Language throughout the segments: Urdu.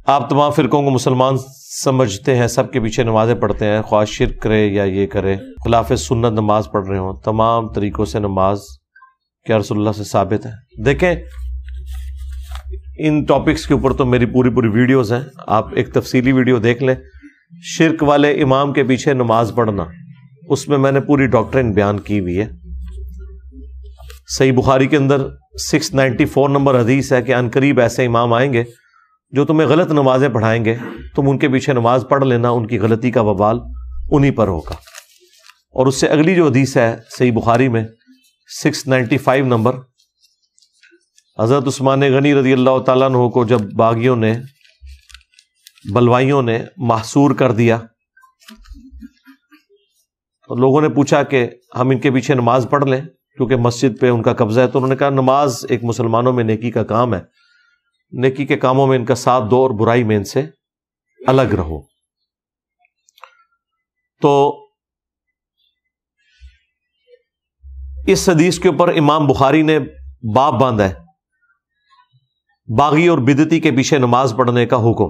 آپ تمام فرقوں کو مسلمان سمجھتے ہیں، سب کے پیچھے نمازیں پڑھتے ہیں، خواہ شرک کرے یا یہ کرے، خلاف سنت نماز پڑھ رہے ہوں، تمام طریقوں سے نماز کیا رسول اللہ سے ثابت ہے؟ دیکھیں ان ٹاپکس کے اوپر تو میری پوری ویڈیوز ہیں، آپ ایک تفصیلی ویڈیو دیکھ لیں۔ شرک والے امام کے پیچھے نماز پڑھنا، اس میں نے پوری ڈاکٹرن بیان کی ہوئی ہے۔ صحیح بخاری کے اندر 694 نمبر حدیث ہے کہ عنقریب ایسے امام آئیں گے جو تمہیں غلط نمازیں پڑھائیں گے، تم ان کے پیچھے نماز پڑھ لینا، ان کی غلطی کا وبال انہی پر ہوگا۔ اور اس سے اگلی جو حدیث ہے صحیح بخاری میں 695 نمبر، حضرت عثمان غنی رضی اللہ تعالیٰ عنہ کو جب باغیوں نے، بلوائیوں نے محصور کر دیا تو لوگوں نے پوچھا کہ ہم ان کے پیچھے نماز پڑھ لیں کیونکہ مسجد پہ ان کا قبضہ ہے، تو انہوں نے کہا نماز ایک مسلمانوں میں نیکی کا کام ہے، نیکی کے کاموں میں ان کا ساتھ دو اور برائی میں ان سے الگ رہو۔ تو اس حدیث کے اوپر امام بخاری نے باب باندھا ہے، باغی اور بدعتی کے پیچھے نماز پڑھنے کا حکم،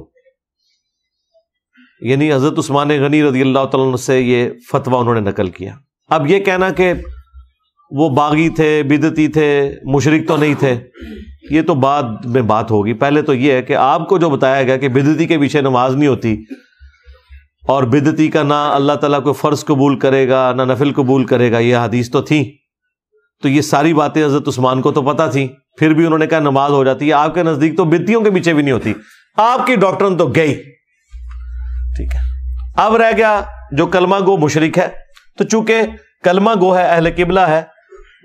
یعنی حضرت عثمان غنی رضی اللہ تعالیٰ عنہ سے یہ فتویٰ انہوں نے نقل کیا۔ اب یہ کہنا کہ وہ باغی تھے، بدعتی تھے، مشرک تو نہیں تھے، یہ تو بعد میں بات ہوگی۔ پہلے تو یہ ہے کہ آپ کو جو بتایا گیا کہ بدعتی کے پیچھے نماز نہیں ہوتی، اور بدعتی کا نہ اللہ تعالیٰ کو فرض قبول کرے گا نہ نفل قبول کرے گا، یہ حدیث تو تھی، تو یہ ساری باتیں حضرت عثمان کو تو پتہ تھی، پھر بھی انہوں نے کہا نماز ہو جاتی ہے۔ آپ کے نزدیک تو بدعتیوں کے پیچھے بھی نہیں ہوتی، آپ کی ڈاکٹرن تو گئی، ٹھیک ہے۔ اب رہ گیا جو کلمہ گو مشرک ہے، تو چونکہ کلمہ گو ہے، اہل قبلہ ہے،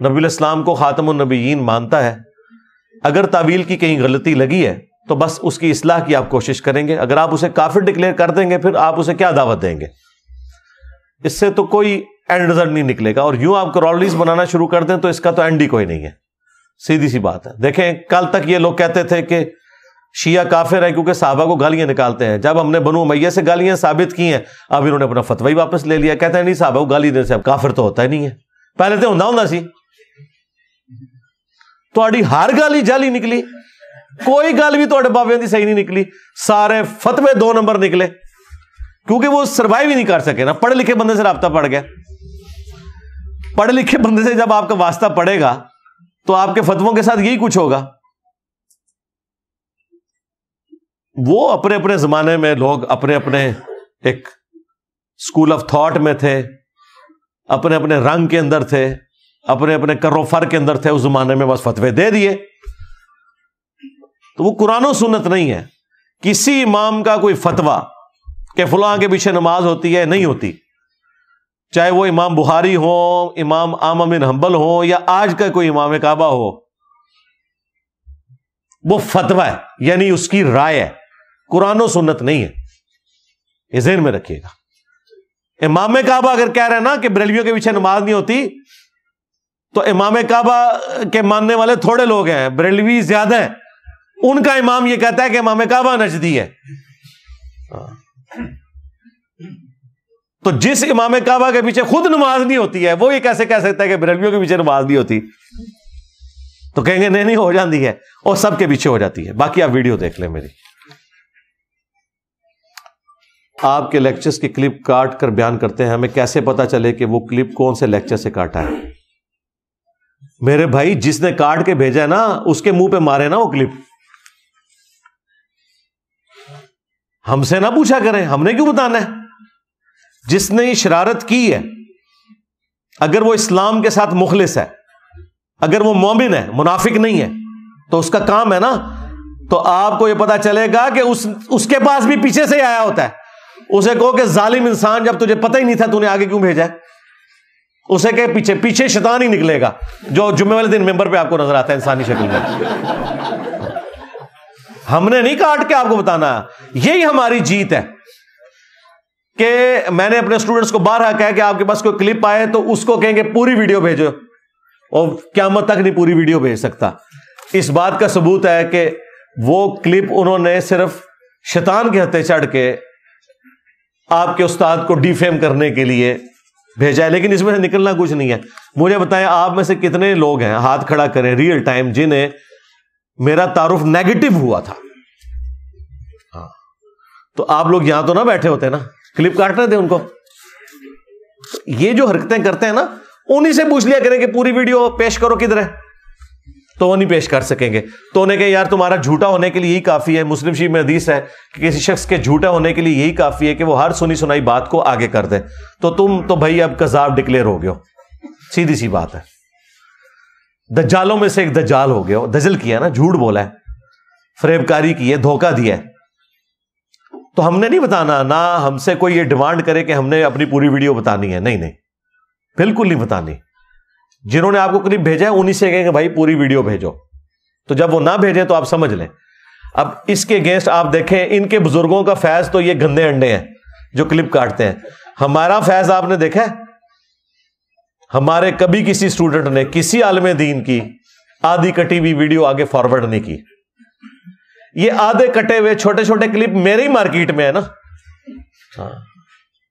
نبی الاسلام کو خاتم النبیین مانتا ہے، اگر تعویل کی کہیں غلطی لگی ہے تو بس اس کی اصلاح کی آپ کوشش کریں گے۔ اگر آپ اسے کافر ڈکلیئر کر دیں گے پھر آپ اسے کیا دعوت دیں گے؟ اس سے تو کوئی اینڈ رزلٹ نہیں نکلے گا، اور یوں آپ کرالریز بنانا شروع کر دیں تو اس کا تو اینڈ ہی کوئی نہیں ہے، سیدھی سی بات ہے۔ دیکھیں کل تک یہ لوگ کہتے تھے کہ شیعہ کافر ہے کیونکہ صحابہ کو گالیاں نکالتے ہیں، جب ہم نے بنو امیہ سے گالیاں ثابت کی ہیں اب انہوں نے اپنا فتوی واپس لے لیا، کہتے ہیں نہیں صحابہ کو گالی دینے سے اب کافر تو ہوتا ہی نہیں ہے، پہلے تو ہوں سی تہاڈی ہر گالی جعلی نکلی، کوئی گل بھی تہاڈے بابیاں دی صحیح نہیں نکلی، سارے فتوے 2 نمبر نکلے، کیونکہ وہ سروائیو ہی نہیں کر سکے نا، پڑھے لکھے بندے سے رابطہ پڑ گیا۔ پڑھے لکھے بندے سے جب آپ کا واسطہ پڑے گا تو آپ کے فتووں کے ساتھ یہی کچھ ہوگا۔ وہ اپنے اپنے زمانے میں لوگ اپنے اپنے ایک اسکول آف تھاٹ میں تھے، اپنے اپنے رنگ کے اندر تھے، اپنے اپنے کر و فر کے اندر تھے، اس زمانے میں بس فتوے دے دیے۔ تو وہ قرآن و سنت نہیں ہے۔ کسی امام کا کوئی فتویٰ کہ فلاں کے پیچھے نماز ہوتی ہے نہیں ہوتی، چاہے وہ امام بخاری ہو، امام احمد بن حنبل ہو، یا آج کا کوئی امام کعبہ ہو، وہ فتویٰ ہے، یعنی اس کی رائے ہے، قرآن و سنت نہیں ہے، یہ ذہن میں رکھیے گا۔ امام کعبہ اگر کہہ رہے ہیں نا کہ بریلویوں کے پیچھے نماز نہیں ہوتی، تو امام کعبہ کے ماننے والے تھوڑے لوگ ہیں، بریلوی زیادہ ہیں، ان کا امام یہ کہتا ہے کہ امام کعبہ نجدی ہے۔ تو جس امام کعبہ کے پیچھے خود نماز نہیں ہوتی ہے وہ یہ کیسے کہہ سکتا ہے کہ بریلویوں کے پیچھے نماز نہیں ہوتی؟ تو کہیں گے نہیں ہو جاتی ہے، اور سب کے پیچھے ہو جاتی ہے۔ باقی آپ ویڈیو دیکھ لیں میری۔ آپ کے لیکچرز کی کلپ کاٹ کر بیان کرتے ہیں، ہمیں کیسے پتا چلے کہ وہ کلپ کون سے لیکچر سے کاٹا ہے؟ میرے بھائی جس نے کاٹ کے بھیجا ہے نا اس کے منہ پہ مارے نا وہ کلپ، ہم سے نہ پوچھا کریں، ہم نے کیوں بتانا ہے؟ جس نے یہ شرارت کی ہے، اگر وہ اسلام کے ساتھ مخلص ہے، اگر وہ مومن ہے، منافق نہیں ہے، تو اس کا کام ہے نا، تو آپ کو یہ پتا چلے گا کہ اس کے پاس بھی پیچھے سے آیا ہوتا ہے۔ اسے کہو کہ ظالم انسان، جب تجھے پتہ ہی نہیں تھا تو نے آگے کیوں بھیجا ہے؟ اسے کہ پیچھے شیطان ہی نکلے گا جو جمعے والے دن ممبر پہ آپ کو نظر آتا ہے انسانی شکل میں۔ ہم نے نہیں کاٹ کے آپ کو بتانا، یہی ہماری جیت ہے کہ میں نے اپنے اسٹوڈنٹس کو بارہا کہا کہ آپ کے پاس کوئی کلپ آئے تو اس کو کہیں گے پوری ویڈیو بھیجو، اور قیامت تک نہیں پوری ویڈیو بھیج سکتا۔ اس بات کا ثبوت ہے کہ وہ کلپ انہوں نے صرف شیطان کے ہتھے چڑھ کے آپ کے استاد کو ڈیفیم کرنے کے لیے بھیجا ہے، لیکن اس میں سے نکلنا کچھ نہیں ہے۔ مجھے بتائیں آپ میں سے کتنے لوگ ہیں، ہاتھ کھڑا کریں ریئل ٹائم، جنہیں میرا تعارف نیگیٹو ہوا تھا؟ تو آپ لوگ یہاں تو نہ بیٹھے ہوتے نا, کلپ کاٹنے تھے ان کو. یہ جو حرکتیں کرتے ہیں نا, انہی سے پوچھ لیا کریں کہ پوری ویڈیو پیش کرو کدھر ہے, تو وہ نہیں پیش کر سکیں گے. تو انہیں کہ یار تمہارا جھوٹا ہونے کے لیے یہی کافی ہے. مسلم شریف میں حدیث ہے کہ کسی شخص کے جھوٹا ہونے کے لیے یہی کافی ہے کہ وہ ہر سنی سنائی بات کو آگے کر دے. تو تم تو بھائی اب کذاب ڈکلیئر ہو گئے ہو, سیدھی سی بات ہے. دجالوں میں سے ایک دجال ہو گئے ہو, دجل کیا نا, جھوٹ بولا ہے, فریب کاری کی ہے, دھوکہ دیا ہے. تو ہم نے نہیں بتانا, نہ ہم سے کوئی یہ ڈیمانڈ کرے کہ ہم نے اپنی پوری ویڈیو بتانی ہے. نہیں, بالکل نہیں بتانی. جنہوں نے آپ کو کلپ بھیجا ہے انہی سے کہیں کہ بھائی پوری ویڈیو بھیجو. تو جب وہ نہ بھیجیں تو آپ سمجھ لیں. اب اس کے اگینسٹ آپ دیکھیں, ان کے بزرگوں کا فیض تو یہ گندے انڈے ہیں جو کلپ کاٹتے ہیں. ہمارا فیض آپ نے دیکھا ہے؟ ہمارے کبھی کسی اسٹوڈنٹ نے کسی عالم دین کی آدھی کٹی ہوئی ویڈیو آگے فارورڈ نہیں کی. یہ آدھے کٹے ہوئے چھوٹے چھوٹے کلپ میرے ہی مارکیٹ میں ہے نا,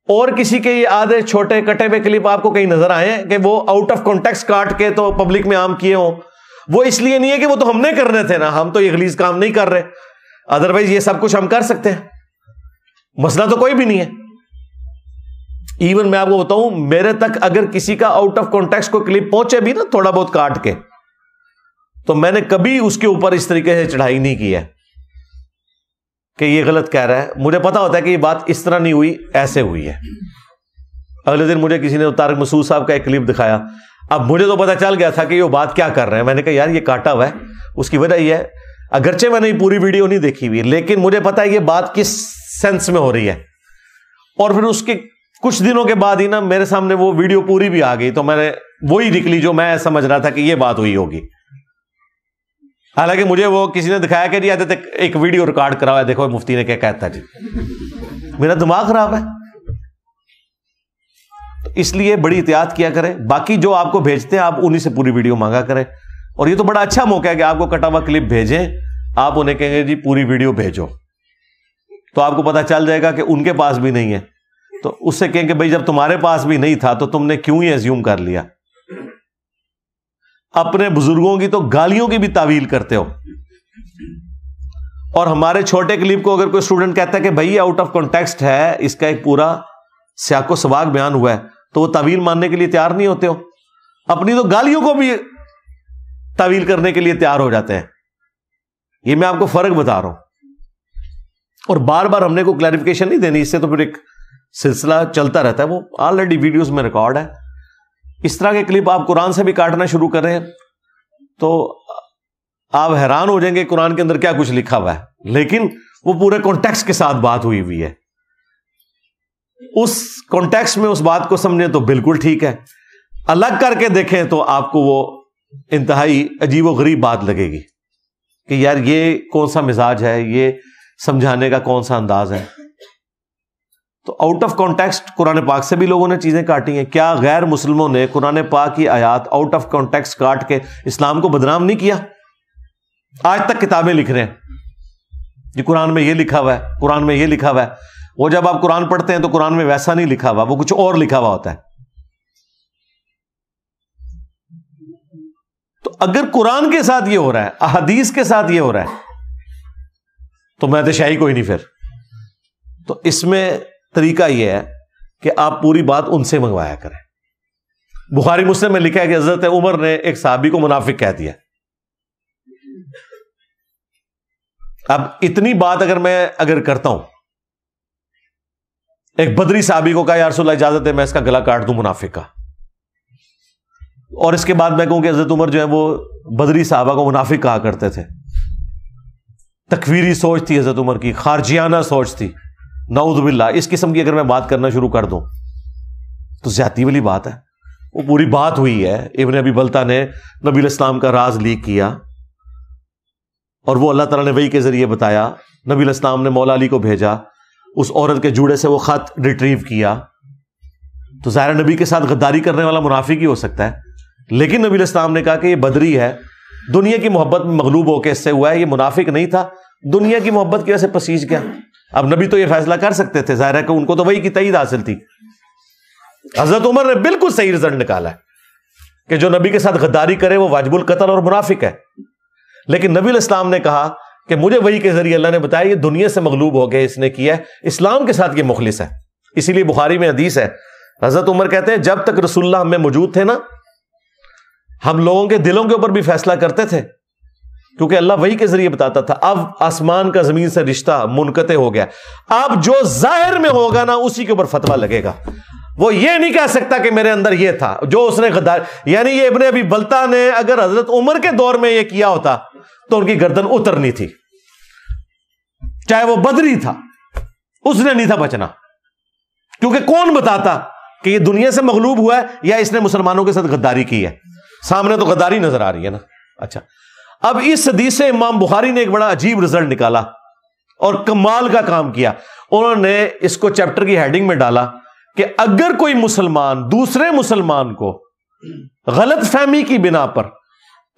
اور کسی کے یہ آدھے چھوٹے کٹے ہوئے کلپ آپ کو کہیں نظر آئے ہیں کہ وہ آؤٹ آف کانٹیکسٹ کاٹ کے تو پبلک میں عام کیے ہوں؟ وہ اس لیے نہیں ہے کہ وہ تو ہم نے کرنے تھے نا, ہم تو یہ غلیظ کام نہیں کر رہے. ادروائز یہ سب کچھ ہم کر سکتے ہیں, مسئلہ تو کوئی بھی نہیں ہے. ایون میں آپ کو بتاؤں, میرے تک اگر کسی کا آؤٹ آف کانٹیکسٹ کو کلپ پہنچے بھی نا تھوڑا بہت کاٹ کے, تو میں نے کبھی اس کے اوپر اس طریقے سے چڑھائی نہیں کی ہے کہ یہ غلط کہہ رہا ہے. مجھے پتا ہوتا ہے کہ یہ بات اس طرح نہیں ہوئی, ایسے ہوئی ہے. اگلے دن مجھے کسی نے طارق مسعود صاحب کا ایک کلپ دکھایا. اب مجھے تو پتا چل گیا تھا کہ یہ بات کیا کر رہے ہیں. میں نے کہا یار یہ کاٹا ہوا ہے. اس کی وجہ یہ ہے, اگرچہ میں نے پوری ویڈیو نہیں دیکھی ہوئی, لیکن مجھے پتا ہے یہ بات کس سینس میں ہو رہی ہے. اور پھر اس کے کچھ دنوں کے بعد ہی نا میرے سامنے وہ ویڈیو پوری بھی آ گئی, تو میں نے وہی نکلی جو میں سمجھ رہا تھا کہ یہ بات ہوئی ہوگی. حالانکہ مجھے وہ کسی نے دکھایا کہ جی ایک ویڈیو ریکارڈ کرا ہوا ہے, دیکھو مفتی نے کیا کہتا ہے. جی میرا دماغ خراب ہے. اس لیے بڑی احتیاط کیا کریں. باقی جو آپ کو بھیجتے ہیں آپ انہی سے پوری ویڈیو مانگا کریں. اور یہ تو بڑا اچھا موقع ہے کہ آپ کو کٹا ہوا کلپ بھیجیں, آپ انہیں کہیں گے جی پوری ویڈیو بھیجو, تو آپ کو پتا چل جائے گا کہ ان کے پاس بھی نہیں ہے. تو اس سے کہیں کہ بھائی جب تمہارے پاس بھی نہیں تھا تو تم نے کیوں ہی ایزیوم کر لیا. اپنے بزرگوں کی تو گالیوں کی بھی تعویل کرتے ہو. اور ہمارے چھوٹے کلپ کو اگر کوئی اسٹوڈنٹ کہتا ہے کہ بھائی آؤٹ آف کانٹیکسٹ ہے, اس کا ایک پورا سیاق و سباق بیان ہوا ہے, تو وہ تعویل ماننے کے لیے تیار نہیں ہوتے ہو. اپنی تو گالیوں کو بھی تعویل کرنے کے لیے تیار ہو جاتے ہیں. یہ میں آپ کو فرق بتا رہا ہوں. اور بار بار ہم نے کوئی کلیریفیکیشن نہیں دینی, اس سے تو پھر ایک سلسلہ چلتا رہتا ہے. وہ آلریڈی ویڈیوز میں ریکارڈ ہے. اس طرح کے کلپ آپ قرآن سے بھی کاٹنا شروع کریں تو آپ حیران ہو جائیں گے قرآن کے اندر کیا کچھ لکھا ہوا ہے, لیکن وہ پورے کانٹیکسٹ کے ساتھ بات ہوئی ہے. اس کانٹیکسٹ میں اس بات کو سمجھیں تو بالکل ٹھیک ہے, الگ کر کے دیکھیں تو آپ کو وہ انتہائی عجیب و غریب بات لگے گی کہ یار یہ کون سا مزاج ہے, یہ سمجھانے کا کون سا انداز ہے. تو آؤٹ آف کانٹیکسٹ قرآن پاک سے بھی لوگوں نے چیزیں کاٹی ہیں. کیا غیر مسلموں نے قرآن پاک کی آیات آؤٹ آف کانٹیکسٹ کاٹ کے اسلام کو بدنام نہیں کیا؟ آج تک کتابیں لکھ رہے ہیں یہ قرآن میں یہ لکھا ہوا ہے, قرآن میں یہ لکھا ہوا ہے. وہ جب آپ قرآن پڑھتے ہیں تو قرآن میں ویسا نہیں لکھا ہوا, وہ کچھ اور لکھا ہوا ہوتا ہے. تو اگر قرآن کے ساتھ یہ ہو رہا ہے, احادیث کے ساتھ یہ ہو رہا ہے, تو میں تو شاہی کوئی نہیں پھر. تو اس میں طریقہ یہ ہے کہ آپ پوری بات ان سے منگوایا کریں. بخاری مسلم میں لکھا ہے کہ حضرت عمر نے ایک صحابی کو منافق کہہ دیا. اب اتنی بات اگر کرتا ہوں, ایک بدری صحابی کو کہا یا رسول اللہ اجازت ہے میں اس کا گلا کاٹ دوں منافق کا, اور اس کے بعد میں کہوں کہ حضرت عمر جو ہے وہ بدری صحابہ کو منافق کہا کرتے تھے. تکفیری سوچ تھی حضرت عمر کی, خارجیانہ سوچ تھی, نعوذ باللہ. اس قسم کی اگر میں بات کرنا شروع کر دوں تو زیادتی والی بات ہے. وہ پوری بات ہوئی ہے, ابن ابی بلتہ نے نبی علیہ السلام کا راز لیک کیا, اور وہ اللہ تعالیٰ نے وحی کے ذریعے بتایا. نبی علیہ السلام نے مولا علی کو بھیجا, اس عورت کے جوڑے سے وہ خط ریٹریو کیا. تو ظاہر نبی کے ساتھ غداری کرنے والا منافق ہی ہو سکتا ہے, لیکن نبی علیہ السلام نے کہا کہ یہ بدری ہے, دنیا کی محبت میں مغلوب ہو کے اس سے ہوا ہے, یہ منافق نہیں تھا, دنیا کی محبت کی وجہ سے پسیج گیا. اب نبی تو یہ فیصلہ کر سکتے تھے, ظاہر ہے کہ ان کو تو وہی کی تائید حاصل تھی. حضرت عمر نے بالکل صحیح رزلٹ نکالا ہے کہ جو نبی کے ساتھ غداری کرے وہ واجب القتل اور منافق ہے. لیکن نبی علیہ السلام نے کہا کہ مجھے وحی کے ذریعے اللہ نے بتایا یہ دنیا سے مغلوب ہو گیا، اس نے کیا ہے اسلام کے ساتھ، یہ مخلص ہے۔ اسی لیے بخاری میں حدیث ہے، حضرت عمر کہتے ہیں جب تک رسول اللہ ہم میں موجود تھے نا، ہم لوگوں کے دلوں کے اوپر بھی فیصلہ کرتے تھے، کیونکہ اللہ وحی کے ذریعے بتاتا تھا۔ اب آسمان کا زمین سے رشتہ منقطع ہو گیا، اب جو ظاہر میں ہوگا نا اسی کے اوپر فتویٰ لگے گا۔ وہ یہ نہیں کہہ سکتا کہ میرے اندر یہ تھا، جو اس نے غدار، یعنی یہ ابن ابی بلتہ نے اگر حضرت عمر کے دور میں یہ کیا ہوتا تو ان کی گردن اترنی تھی، چاہے وہ بدری تھا، اس نے نہیں تھا بچنا، کیونکہ کون بتاتا کہ یہ دنیا سے مغلوب ہوا ہے یا اس نے مسلمانوں کے ساتھ غداری کی ہے؟ سامنے تو غداری نظر آ رہی ہے نا۔ اچھا، اب اس حدیث سے امام بخاری نے ایک بڑا عجیب رزلٹ نکالا اور کمال کا کام کیا۔ انہوں نے اس کو چیپٹر کی ہیڈنگ میں ڈالا کہ اگر کوئی مسلمان دوسرے مسلمان کو غلط فہمی کی بنا پر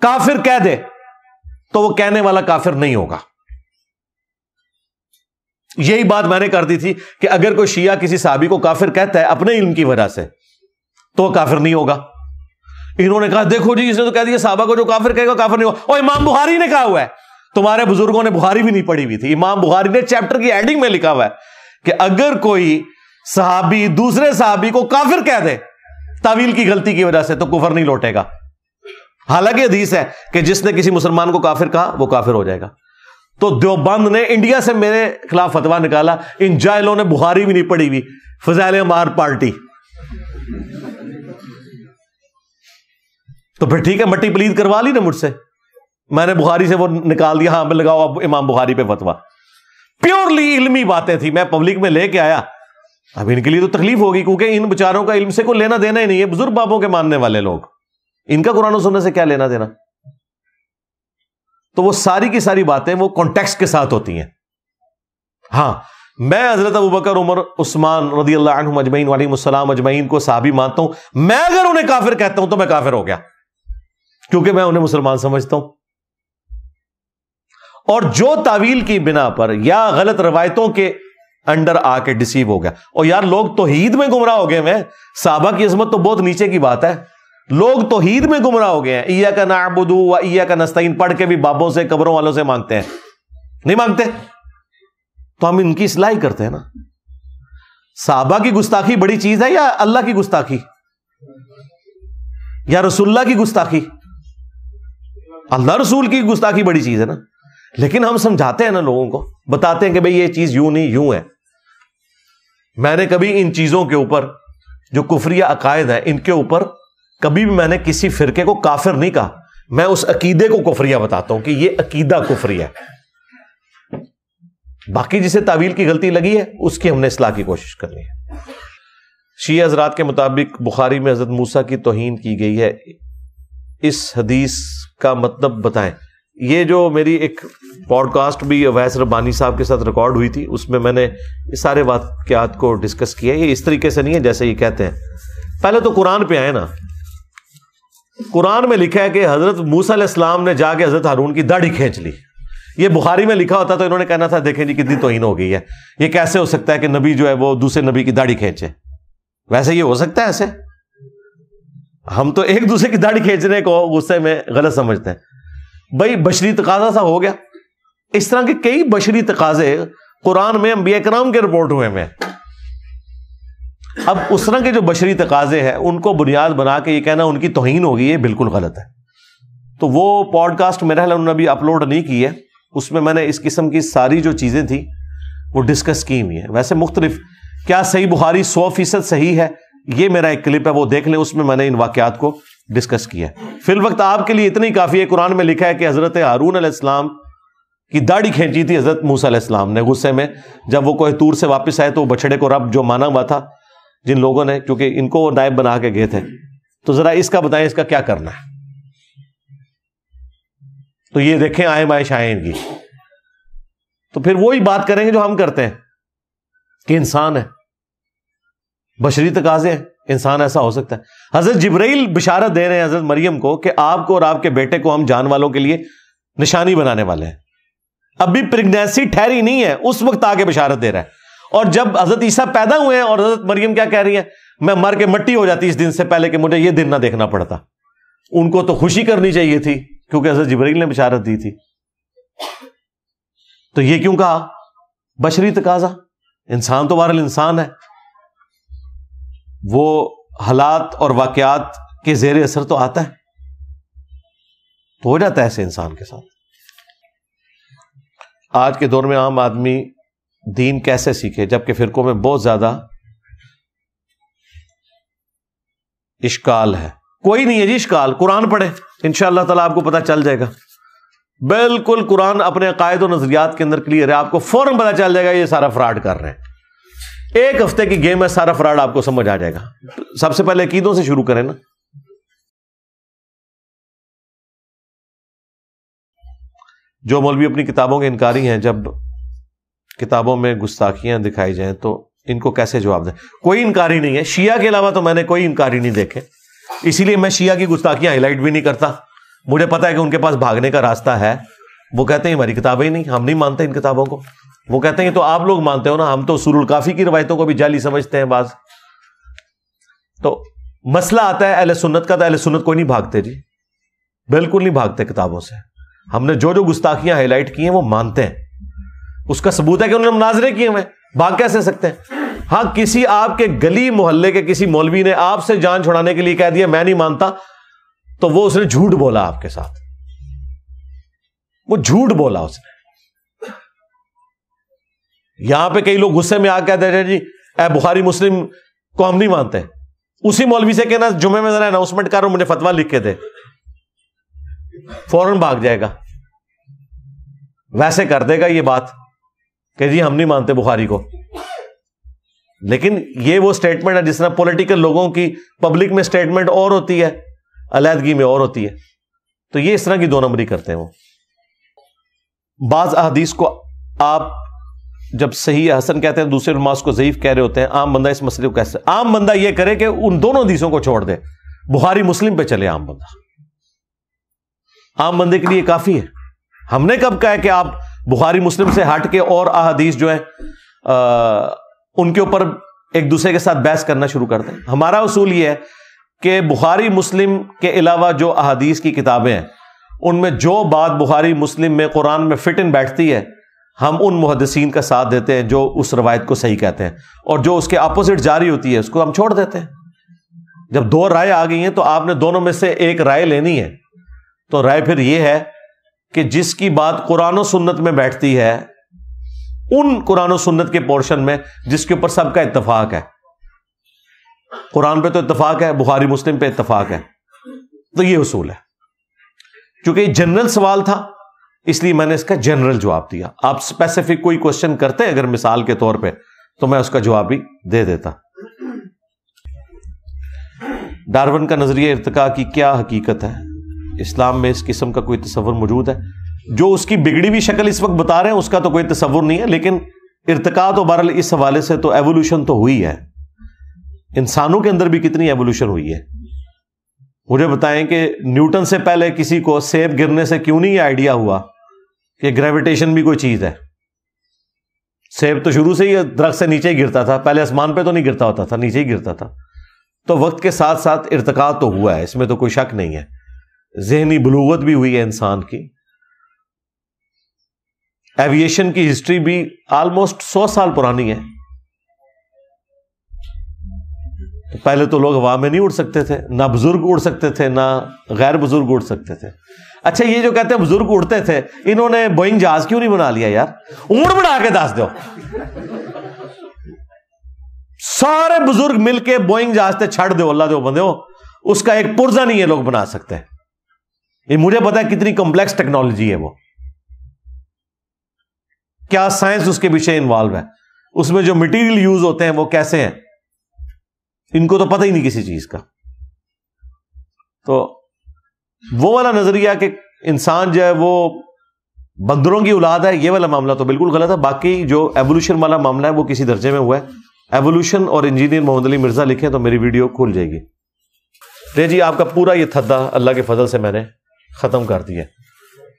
کافر کہہ دے تو وہ کہنے والا کافر نہیں ہوگا۔ یہی بات میں نے کر دی تھی کہ اگر کوئی شیعہ کسی صحابی کو کافر کہتا ہے اپنے علم کی وجہ سے تو وہ کافر نہیں ہوگا۔ انہوں نے کہا دیکھو جی، اس نے تو کہہ دیا صحابہ کو جو کافر کہے گا کافر نہیں ہوگا، اور امام بخاری نے کہا ہوا ہے، تمہارے بزرگوں نے بخاری بھی نہیں پڑھی ہوئی تھی، امام بخاری نے چیپٹر کی ہیڈنگ میں لکھا ہوا ہے کہ اگر کوئی صحابی دوسرے صحابی کو کافر کہہ دے تعویل کی غلطی کی وجہ سے تو کفر نہیں لوٹے گا۔ حالانکہ حدیث ہے کہ جس نے کسی مسلمان کو کافر کہا وہ کافر ہو جائے گا۔ تو دیوبند نے انڈیا سے میرے خلاف فتویٰ نکالا، ان جاہلوں نے بخاری بھی نہیں پڑھی ہوئی، فضائل مار پارٹی۔ تو پھر ٹھیک ہے، مٹی پلید کروا لی نا مجھ سے، میں نے بخاری سے وہ نکال دیا، ہاں میں لگاؤ اب امام بخاری پہ فتویٰ۔ پیورلی علمی باتیں تھی، میں پبلک میں لے کے آیا۔ اب ان کے لیے تو تکلیف ہوگی کیونکہ ان بچاروں کا علم سے کوئی لینا دینا ہی نہیں ہے، بزرگ بابوں کے ماننے والے لوگ، ان کا قرآن و سنت سے کیا لینا دینا؟ تو وہ ساری کی ساری باتیں وہ کانٹیکسٹ کے ساتھ ہوتی ہیں۔ ہاں، میں حضرت ابوبکر عمر عثمان رضی اللہ عنہم اجمعین وعلیہم السلام اجمعین کو صحابی مانتا ہوں، میں اگر انہیں کافر کہتا ہوں تو میں کافر ہو گیا، کیونکہ میں انہیں مسلمان سمجھتا ہوں۔ اور جو تعویل کی بنا پر یا غلط روایتوں کے انڈر آ کے ڈسیو ہو گیا، اور یار لوگ توحید میں گمراہ ہو گئے ہیں، صحابہ کی عظمت تو بہت نیچے کی بات ہے، لوگ توحید میں گمراہ ہو گئے ہیں۔ ایاک نعبد و ایاک نستعین پڑھ کے بھی بابوں سے قبروں والوں سے مانگتے ہیں، نہیں مانگتے؟ تو ہم ان کی اصلاح ہی کرتے ہیں نا۔ صحابہ کی گستاخی بڑی چیز ہے یا اللہ کی گستاخی یا رسول اللہ کی گستاخی؟ اللہ رسول کی گستاخی بڑی چیز ہے نا، لیکن ہم سمجھاتے ہیں نا لوگوں کو، بتاتے ہیں کہ بھئی یہ چیز یوں نہیں یوں ہے۔ میں نے کبھی ان چیزوں کے اوپر جو کفریہ عقائد ہیں ان کے اوپر کبھی بھی میں نے کسی فرقے کو کافر نہیں کہا، میں اس عقیدے کو کفریہ بتاتا ہوں کہ یہ عقیدہ کفری ہے۔ باقی جسے تعویل کی غلطی لگی ہے اس کی ہم نے اصلاح کی کوشش کرنی ہے۔ شیعہ حضرات کے مطابق بخاری میں حضرت موسیٰ کی توہین کی گئی ہے، اس حدیث کا مطلب بتائیں۔ یہ جو میری ایک پوڈ کاسٹ بھی اویس ربانی صاحب کے ساتھ ریکارڈ ہوئی تھی، اس میں نے یہ سارے واقعات کو ڈسکس کیا۔ یہ اس طریقے سے نہیں ہے جیسے یہ کہتے ہیں۔ پہلے تو قرآن پہ آئے نا، قرآن میں لکھا ہے کہ حضرت موسیٰ علیہ السلام نے جا کے حضرت ہارون کی داڑھی کھینچ لی۔ یہ بخاری میں لکھا ہوتا تو انہوں نے کہنا تھا دیکھیں جی کتنی توہین ہو گئی ہے، یہ کیسے ہو سکتا ہے کہ نبی جو ہے وہ دوسرے نبی کی داڑھی کھینچے؟ ویسے یہ ہو سکتا ہے ایسے؟ ہم تو ایک دوسرے کی داڑھی کھینچنے کو غصے میں غلط سمجھتے ہیں۔ بھائی بشری تقاضا سا ہو گیا۔ اس طرح کے کئی بشری تقاضے قرآن میں انبیاء کرام کے رپورٹ ہوئے ہیں۔ اب اس طرح کے جو بشری تقاضے ہیں ان کو بنیاد بنا کے یہ کہنا ان کی توہین ہوگی، یہ بالکل غلط ہے۔ تو وہ پوڈ کاسٹ میرا خیال انہوں نے ابھی اپلوڈ نہیں کی ہے، اس میں نے اس قسم کی ساری جو چیزیں تھیں وہ ڈسکس کی ہوئی ہیں۔ ویسے مختلف کیا صحیح بخاری 100% صحیح ہے، یہ میرا ایک کلپ ہے، وہ دیکھ لیں، اس میں نے ان واقعات کو ڈسکس کیا ہے۔ فی الوقت آپ کے لیے اتنی کافی ہے، قرآن میں لکھا ہے کہ حضرت ہارون علیہ السلام کی داڑھی کھینچی تھی حضرت موسیٰ علیہ السلام نے غصے میں، جب وہ کوہ طور سے واپس آئے تو بچڑے کو رب جو مانا ہوا تھا جن لوگوں نے، کیونکہ ان کو نائب بنا کے گئے تھے، تو ذرا اس کا بتائیں اس کا کیا کرنا ہے۔ تو یہ دیکھیں آئے آئیں ان کی، تو پھر وہی بات کریں گے جو ہم کرتے ہیں کہ انسان ہے، بشری تقاضے ہیں، انسان ایسا ہو سکتا ہے۔ حضرت جبرائیل بشارت دے رہے ہیں حضرت مریم کو کہ آپ کو اور آپ کے بیٹے کو ہم جان والوں کے لیے نشانی بنانے والے ہیں۔ ابھی پریگنینسی ٹھہری نہیں ہے، اس وقت آگے بشارت دے رہا ہے۔ اور جب حضرت عیسیٰ پیدا ہوئے ہیں اور حضرت مریم کیا کہہ رہی ہیں، میں مر کے مٹی ہو جاتی اس دن سے پہلے کہ مجھے یہ دن نہ دیکھنا پڑتا۔ ان کو تو خوشی کرنی چاہیے تھی کیونکہ حضرت جبرائیل نے بشارت دی تھی۔ تو یہ کیوں کہا؟ بشری تقاضا، انسان تو بہرحال انسان ہے، وہ حالات اور واقعات کے زیر اثر تو آتا ہے، تو ہو جاتا ہے ایسے انسان کے ساتھ۔ آج کے دور میں عام آدمی دین کیسے سیکھے، جبکہ فرقوں میں بہت زیادہ اشکال ہے؟ کوئی نہیں ہے جی اشکال، قرآن پڑھیں انشاءاللہ تعالیٰ آپ کو پتہ چل جائے گا۔ بالکل قرآن اپنے عقائد و نظریات کے اندر کلیئر ہے، آپ کو فوراً پتہ چل جائے گا یہ سارا فراڈ کر رہے ہیں۔ ایک ہفتے کی گیم ہے، سارا فراڈ آپ کو سمجھ آ جائے گا۔ سب سے پہلے عقیدوں سے شروع کریں نا۔ جو مولوی اپنی کتابوں کے انکاری ہیں، جب کتابوں میں گستاخیاں دکھائی جائیں تو ان کو کیسے جواب دیں؟ کوئی انکاری نہیں ہے، شیعہ کے علاوہ تو میں نے کوئی انکاری نہیں دیکھے، اسی لیے میں شیعہ کی گستاخیاں ہائی لائٹ بھی نہیں کرتا۔ مجھے پتا ہے کہ ان کے پاس بھاگنے کا راستہ ہے، وہ کہتے ہیں ہماری کتابیں ہی نہیں، ہم نہیں مانتے ان کتابوں کو۔ وہ کہتے ہیں تو آپ لوگ مانتے ہو نا، ہم تو اصول الکافی کی روایتوں کو بھی جعلی سمجھتے ہیں بعض۔ تو مسئلہ آتا ہے اہل سنت کا، تو اہل سنت کوئی نہیں بھاگتے جی، بالکل نہیں بھاگتے کتابوں سے۔ ہم نے جو گستاخیاں ہائی لائٹ کی ہیں وہ مانتے ہیں، اس کا ثبوت ہے کہ انہوں نے مناظرے کیے ہوئے، بھاگ کیسے سکتے ہیں؟ ہاں کسی آپ کے گلی محلے کے کسی مولوی نے آپ سے جان چھڑانے کے لیے کہہ دیا میں نہیں مانتا، تو وہ اس نے جھوٹ بولا آپ کے ساتھ، وہ جھوٹ بولا اس نے۔ یہاں پہ کئی لوگ غصے میں آ کے کہتے ہیں جی اے بخاری مسلم کو ہم نہیں مانتے، اسی مولوی سے کہنا جمعے میں ذرا اناؤنسمنٹ کر مجھے فتویٰ لکھ کے دے، فوراً بھاگ جائے گا، ویسے کر دے گا یہ بات کہ جی ہم نہیں مانتے بخاری کو۔ لیکن یہ وہ سٹیٹمنٹ ہے جس طرح پولیٹیکل لوگوں کی پبلک میں سٹیٹمنٹ اور ہوتی ہے، علیحدگی میں اور ہوتی ہے، تو یہ اس طرح کی دو نمبری کرتے ہیں وہ۔ بعض احادیث کو آپ جب صحیح حسن کہتے ہیں، دوسرے علماء کو ضعیف کہہ رہے ہوتے ہیں، عام بندہ اس مسئلے کو کیسے؟ عام بندہ یہ کرے کہ ان دونوں حدیثوں کو چھوڑ دے، بخاری مسلم پہ چلے۔ عام بندہ، عام بندے کے لیے کافی ہے۔ ہم نے کب کہا ہے کہ آپ بخاری مسلم سے ہٹ کے اور احادیث جو ہیں ان کے اوپر ایک دوسرے کے ساتھ بحث کرنا شروع کر دیں؟ ہمارا اصول یہ ہے کہ بخاری مسلم کے علاوہ جو احادیث کی کتابیں ہیں ان میں جو بات بخاری مسلم میں قرآن میں فٹ ان بیٹھتی ہے، ہم ان محدثین کا ساتھ دیتے ہیں جو اس روایت کو صحیح کہتے ہیں، اور جو اس کے اپوزٹ جاری ہوتی ہے اس کو ہم چھوڑ دیتے ہیں۔ جب دو رائے آ گئی ہیں تو آپ نے دونوں میں سے ایک رائے لینی ہے، تو رائے پھر یہ ہے کہ جس کی بات قرآن و سنت میں بیٹھتی ہے، ان قرآن و سنت کے پورشن میں جس کے اوپر سب کا اتفاق ہے، قرآن پہ تو اتفاق ہے، بخاری مسلم پہ اتفاق ہے، تو یہ اصول ہے۔ چونکہ یہ جنرل سوال تھا اس لیے میں نے اس کا جنرل جواب دیا۔ آپ اسپیسیفک کوئی کوشچن کرتے اگر مثال کے طور پہ تو میں اس کا جواب بھی دے دیتا۔ ڈارون کا نظریہ ارتقاء کی کیا حقیقت ہے؟ اسلام میں اس قسم کا کوئی تصور موجود ہے؟ جو اس کی بگڑی ہوئی شکل اس وقت بتا رہے ہیں اس کا تو کوئی تصور نہیں ہے، لیکن ارتقاء تو بہرحال اس حوالے سے تو ایوولوشن تو ہوئی ہے۔ انسانوں کے اندر بھی کتنی ایوولوشن ہوئی ہے؟ مجھے بتائیں کہ نیوٹن سے پہلے کسی کو سیب گرنے سے کیوں نہیں یہ آئیڈیا ہوا کہ گریویٹیشن بھی کوئی چیز ہے؟ سیب تو شروع سے ہی درخت سے نیچے ہی گرتا تھا، پہلے آسمان پہ تو نہیں گرتا ہوتا تھا، نیچے ہی گرتا تھا۔ تو وقت کے ساتھ ساتھ ارتقاء تو ہوا ہے، اس میں تو کوئی شک نہیں ہے۔ ذہنی بلوغت بھی ہوئی ہے انسان کی۔ ایویشن کی ہسٹری بھی آلموسٹ 100 سال پرانی ہے۔ تو پہلے تو لوگ ہوا میں نہیں اڑ سکتے تھے، نہ بزرگ اڑ سکتے تھے نہ غیر بزرگ اڑ سکتے تھے۔ اچھا یہ جو کہتے ہیں بزرگ اڑتے تھے، انہوں نے بوئنگ جہاز کیوں نہیں بنا لیا یار؟ اونٹ بنا کے دس دو، سارے بزرگ مل کے بوئنگ جہاز تے چھڑ دو، اللہ دے بندے ہو، اس کا ایک پرزہ نہیں یہ لوگ بنا سکتے۔ یہ مجھے پتا ہے کتنی کمپلیکس ٹیکنالوجی ہے، وہ کیا سائنس اس کے پیچھے انوالو ہے، اس میں جو مٹیریل یوز ہوتے ہیں وہ کیسے ہیں، ان کو تو پتہ ہی نہیں کسی چیز کا۔ تو وہ والا نظریہ کہ انسان جو ہے وہ بندروں کی اولاد ہے، یہ والا معاملہ تو بالکل غلط ہے۔ باقی جو ایوولوشن والا معاملہ ہے وہ کسی درجے میں ہوا ہے۔ ایوولوشن اور انجینئر محمد علی مرزا لکھیں تو میری ویڈیو کھل جائے گی۔ جی آپ کا پورا یہ تھدا اللہ کے فضل سے میں نے ختم کر دیا۔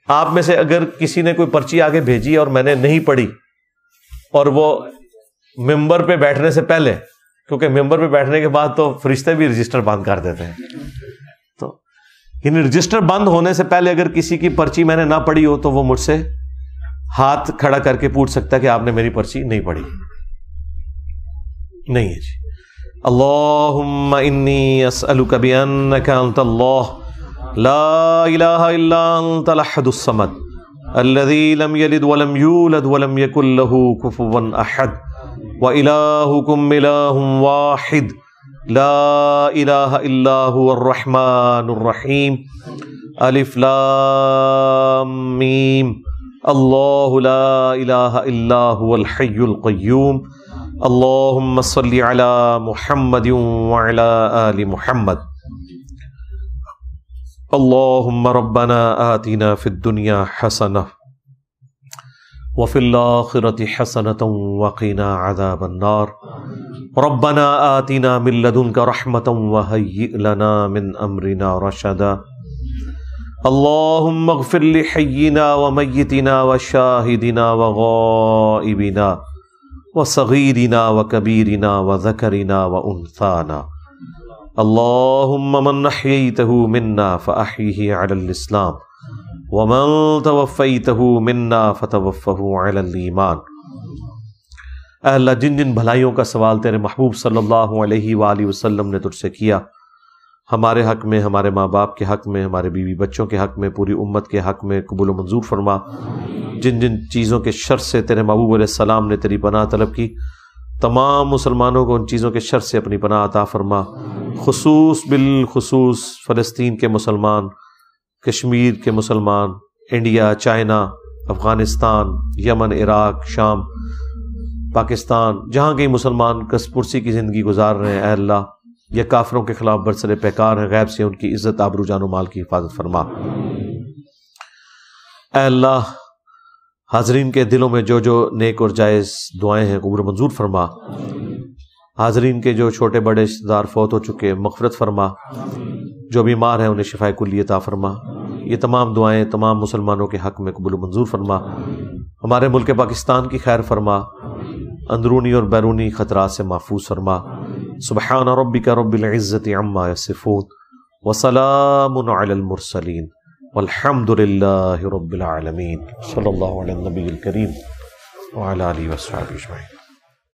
آپ میں سے اگر کسی نے کوئی پرچی آگے بھیجی اور میں نے نہیں پڑھی، اور وہ ممبر پہ بیٹھنے سے پہلے، کیونکہ ممبر پہ بیٹھنے کے بعد تو فرشتے بھی رجسٹر بند کر دیتے ہیں، تو یعنی رجسٹر بند ہونے سے پہلے اگر کسی کی پرچی میں نے نہ پڑھی ہو تو وہ مجھ سے ہاتھ کھڑا کر کے پوچھ سکتا ہے کہ آپ نے میری پرچی نہیں پڑھی؟ نہیں ہے جی. اللہم انی اسألک بانک انت اللہ لا الہ الا انت الاحد الصمد الذی لم یلد ولم یولد ولم یکن لہ کفوا احد وإلہکم الہ واحد لا الہ الا هو الرحمن الرحیم الف لام میم اللہ لا الہ الا هو الحی القیوم اللہم صلی علی محمد وعلی آل محمد اللہم ربنا آتنا فی الدنیا حسنہ وفی الآخرة حسنة وقنا عذاب النار ربنا آتنا من لدنک رحمة وهیئ لنا من امرنا رشدا اللہم اغفر لحینا ومیتنا وشاہدنا وغائبنا وصغیرنا وکبیرنا وذکرنا وانثانا اللہم من احییتہ منا فاحیہ علی الاسلام ومن توفیتہ منا فتوفہ علی الایمان. اے اللہ جن جن بھلائیوں کا سوال تیرے محبوب صلی اللہ علیہ وآلہ وسلم نے تجھ سے کیا، ہمارے حق میں، ہمارے ماں باپ کے حق میں، ہمارے بیوی بچوں کے حق میں، پوری امت کے حق میں قبول و منظور فرما. جن جن چیزوں کے شر سے تیرے محبوب علیہ السلام نے تیری پناہ طلب کی، تمام مسلمانوں کو ان چیزوں کے شر سے اپنی پناہ عطا فرما. بالخصوص فلسطین کے مسلمان، کشمیر کے مسلمان، انڈیا، چائنا، افغانستان، یمن، عراق، شام، پاکستان، جہاں کئی مسلمان کس پرسی کی زندگی گزار رہے ہیں، اے اللہ یہ کافروں کے خلاف برسر پیکار ہیں، غیب سے ان کی عزت، آبرو، جان و مال کی حفاظت فرما. اے اللہ حاضرین کے دلوں میں جو جو نیک اور جائز دعائیں ہیں قبول منظور فرما. حاضرین کے جو چھوٹے بڑے رشتہ دار فوت ہو چکے مغفرت فرما، جو بیمار ہیں انہیں شفائے کلی عطا فرما. یہ تمام دعائیں تمام مسلمانوں کے حق میں قبول منظور فرما. ہمارے ملک پاکستان کی خیر فرما، اندرونی اور بیرونی خطرات سے محفوظ فرما. سبحان ربک رب العزت عما یصفون وسلام علی المرسلین والحمد للہ رب العالمین. صلی اللہ علی النبی الکریم وعلی آلہ وصحبہ اجمعین.